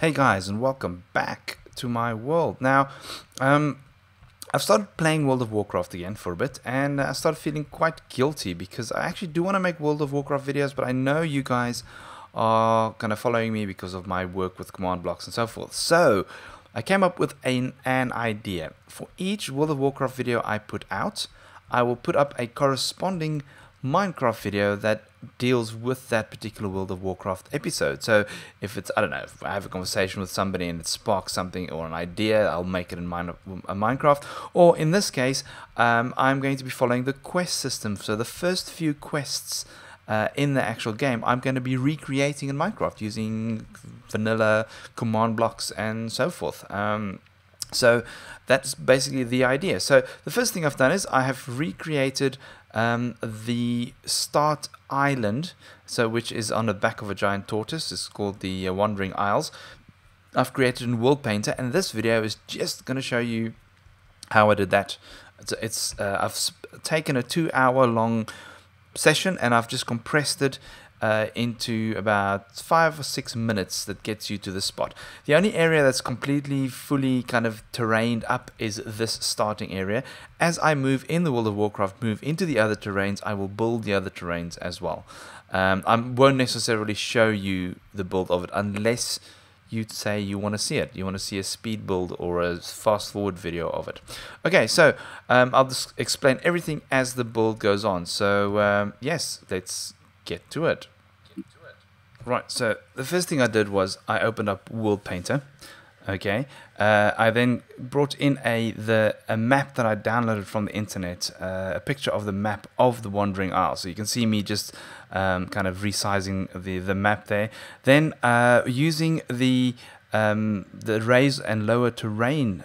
Hey guys, and welcome back to my world. Now, I've started playing World of Warcraft again for a bit, and I started feeling quite guilty because I actually do want to make World of Warcraft videos, but I know you guys are kind of following me because of my work with command blocks and so forth. So, I came up with an idea. For each World of Warcraft video I put out, I will put up a corresponding Minecraft video that deals with that particular World of Warcraft episode. So if it's, I don't know, if I have a conversation with somebody and it sparks something or an idea, I'll make it in Minecraft. Or in this case, I'm going to be following the quest system. So the first few quests in the actual game, I'm going to be recreating in Minecraft using vanilla command blocks and so forth. So that's basically the idea. So the first thing I've done is I have recreated the start island, so which is on the back of a giant tortoise. It's called the Wandering Isles. I've created in World Painter, and this video is just going to show you how I did that. I've taken a 2-hour long session and I've just compressed it into about 5 or 6 minutes that gets you to the spot. The only area that's completely fully kind of terrained up is this starting area. As I move in the World of Warcraft, move into the other terrains, I will build the other terrains as well. I won't necessarily show you the build of it unless you say you want to see it. You want to see a speed build or a fast forward video of it. Okay, so I'll just explain everything as the build goes on. So yes, let's get to it. Right, so the first thing I did was I opened up World Painter. Okay, I then brought in a map that I downloaded from the internet, a picture of the map of the Wandering Isle. So you can see me just kind of resizing the map there. Then using the raise and lower terrain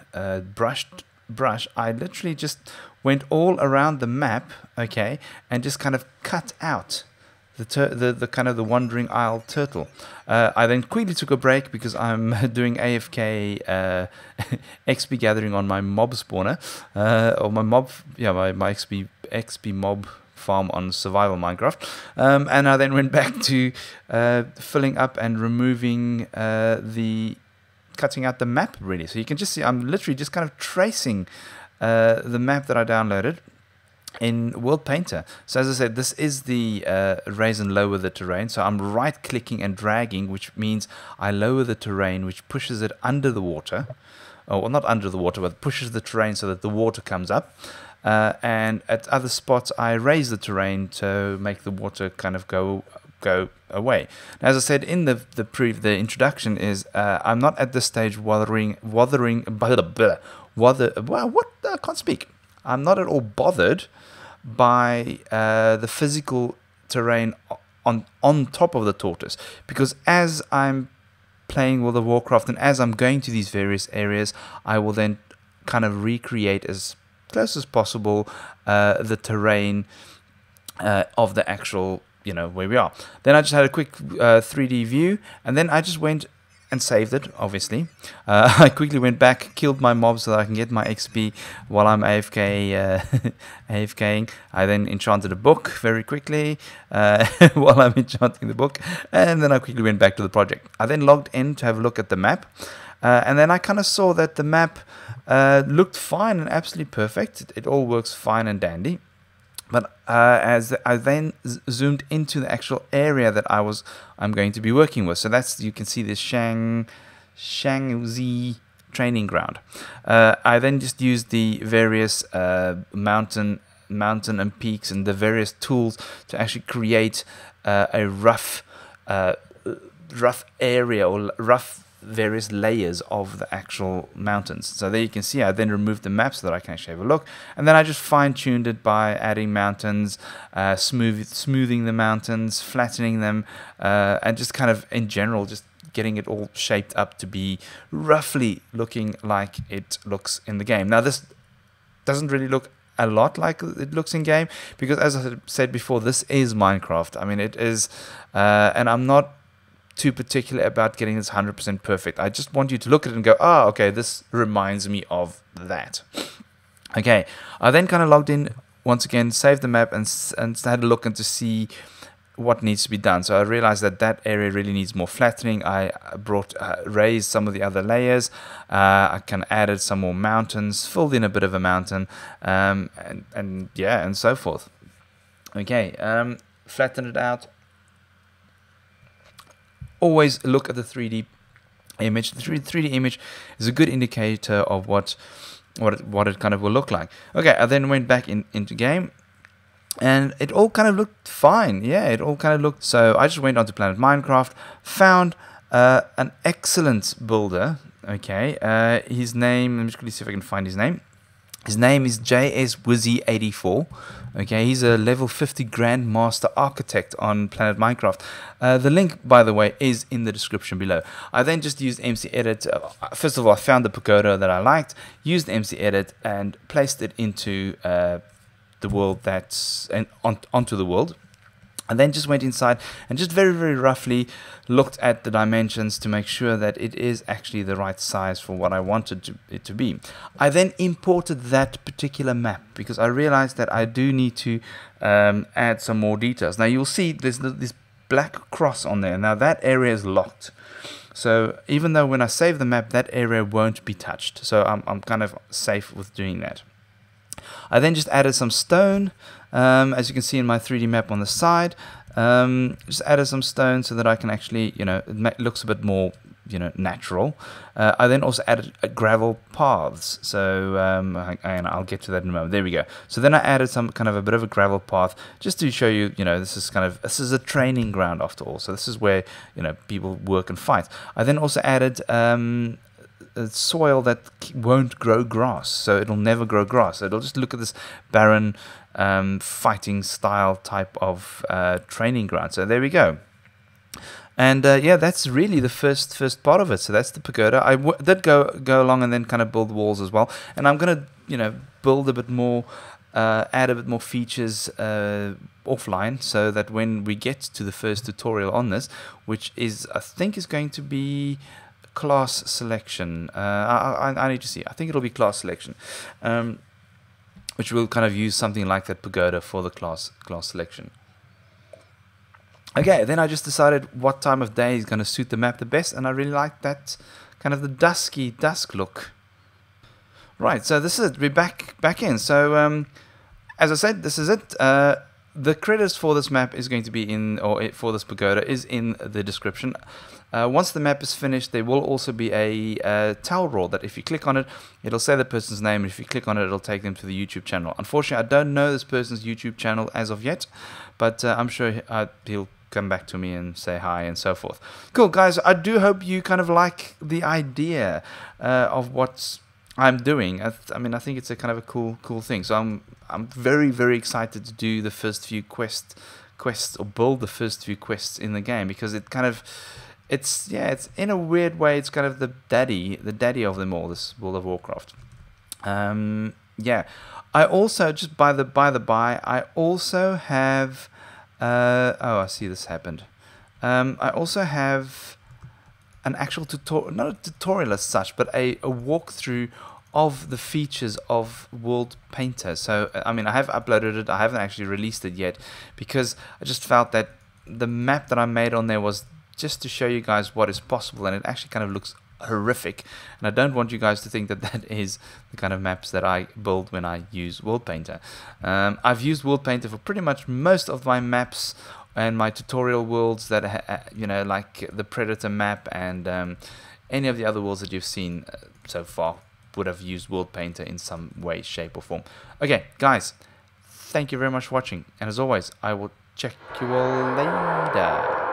brush, I literally just went all around the map, okay, and just kind of cut out the kind of the Wandering Isle turtle. I then quickly took a break because I'm doing AFK XP gathering on my mob spawner, or my mob, yeah, my XP mob farm on survival Minecraft, and I then went back to filling up and removing cutting out the map really. So you can just see I'm literally just kind of tracing the map that I downloaded in World Painter. So as I said, this is the raise and lower the terrain. So I'm right clicking and dragging, which means I lower the terrain, which pushes it under the water. Oh, well, not under the water, but pushes the terrain so that the water comes up. And at other spots, I raise the terrain to make the water kind of go away. Now, as I said in the introduction, is I'm not at this stage I can't speak. I'm not at all bothered by the physical terrain on top of the tortoise, because as I'm playing World of Warcraft and as I'm going to these various areas, I will then kind of recreate as close as possible the terrain of the actual, where we are. Then I just had a quick 3D view, and then I just went and saved it, obviously. I quickly went back, killed my mob so that I can get my XP while I'm AFKing. I then enchanted a book very quickly while I'm enchanting the book, and then I quickly went back to the project. I then logged in to have a look at the map, and then I kind of saw that the map looked fine and absolutely perfect. It all works fine and dandy. But as I then zoomed into the actual area that I'm going to be working with, so that's, you can see this Shangzi training ground. I then just used the various mountain and peaks and the various tools to actually create a rough area or rough various layers of the actual mountains. So there you can see I then removed the map so that I can actually have a look, and then I just fine-tuned it by adding mountains, smoothing the mountains, flattening them, and just kind of in general just getting it all shaped up to be roughly looking like it looks in the game. Now this doesn't really look a lot like it looks in game, because as I said before, this is Minecraft. I mean, it is, and I'm not too particular about getting this 100% perfect. I just want you to look at it and go, oh, okay, this reminds me of that. Okay, I then kind of logged in once again, saved the map, and had a look and to see what needs to be done. So I realized that that area really needs more flattening. I raised some of the other layers. I kind of added some more mountains, filled in a bit of a mountain, and yeah, and so forth. Okay, flatten it out. Always look at the 3D image. The 3D image is a good indicator of what it kind of will look like. Okay, I then went back into game, and it all kind of looked fine. Yeah, it all kind of looked. So I just went onto Planet Minecraft, found an excellent builder. Okay, his name. Let me just quickly see if I can find his name. His name is JSWizzy84. Okay, he's a level 50 Grandmaster Architect on Planet Minecraft. The link, by the way, is in the description below. I then just used MC Edit. First of all, I found the pagoda that I liked, used MC Edit, and placed it into the world onto the world. And then just went inside and just very, very roughly looked at the dimensions to make sure that it is actually the right size for what I wanted it to be. I then imported that particular map because I realized that I do need to add some more details. Now you'll see there's this black cross on there. Now that area is locked. So even though when I save the map, that area won't be touched. So I'm kind of safe with doing that. I then just added some stone, as you can see in my 3D map on the side. Just added some stone so that I can actually, it looks a bit more, natural. I then also added gravel paths. So, and I'll get to that in a moment. There we go. So then I added some kind of a bit of a gravel path just to show you, this is a training ground after all. So this is where, people work and fight. I then also added soil that won't grow grass, so it'll never grow grass. It'll just look at this barren fighting style type of training ground. So there we go. And yeah, that's really the first part of it. So that's the pagoda. I did go along and then kind of build walls as well. And I'm gonna build a bit more, add a bit more features offline, so that when we get to the first tutorial on this, which is I think is going to be class selection. I need to see. I think it'll be class selection, which will kind of use something like that pagoda for the class selection. Okay, then I just decided what time of day is going to suit the map the best, and I really like that kind of the dusk look. Right, so this is it. We're back in. So as I said, this is it. The credits for this map is going to be for this pagoda is in the description. Once the map is finished, there will also be a towel roll that if you click on it, it'll say the person's name, and if you click on it, it'll take them to the YouTube channel. Unfortunately, I don't know this person's YouTube channel as of yet, but I'm sure he'll come back to me and say hi and so forth. Cool, guys. I do hope you kind of like the idea of what I'm doing. I mean, I think it's a kind of a cool thing. So I'm very, very excited to do the first few quests or build the first few quests in the game, because it kind of it's in a weird way it's kind of the daddy of them all, this World of Warcraft. Yeah, I also just by the by I also have oh, I see this happened. I also have an actual tutorial, not a tutorial as such, but a walkthrough of the features of World Painter. So I mean, I have uploaded it. I haven't actually released it yet because I just felt that the map that I made on there was just to show you guys what is possible, and it actually kind of looks horrific, and I don't want you guys to think that that is the kind of maps that I build when I use World Painter. I've used World Painter for pretty much most of my maps and my tutorial worlds that like the Predator map and any of the other worlds that you've seen so far would have used World Painter in some way, shape or form. Okay, guys, thank you very much for watching, and as always, I will check you all later.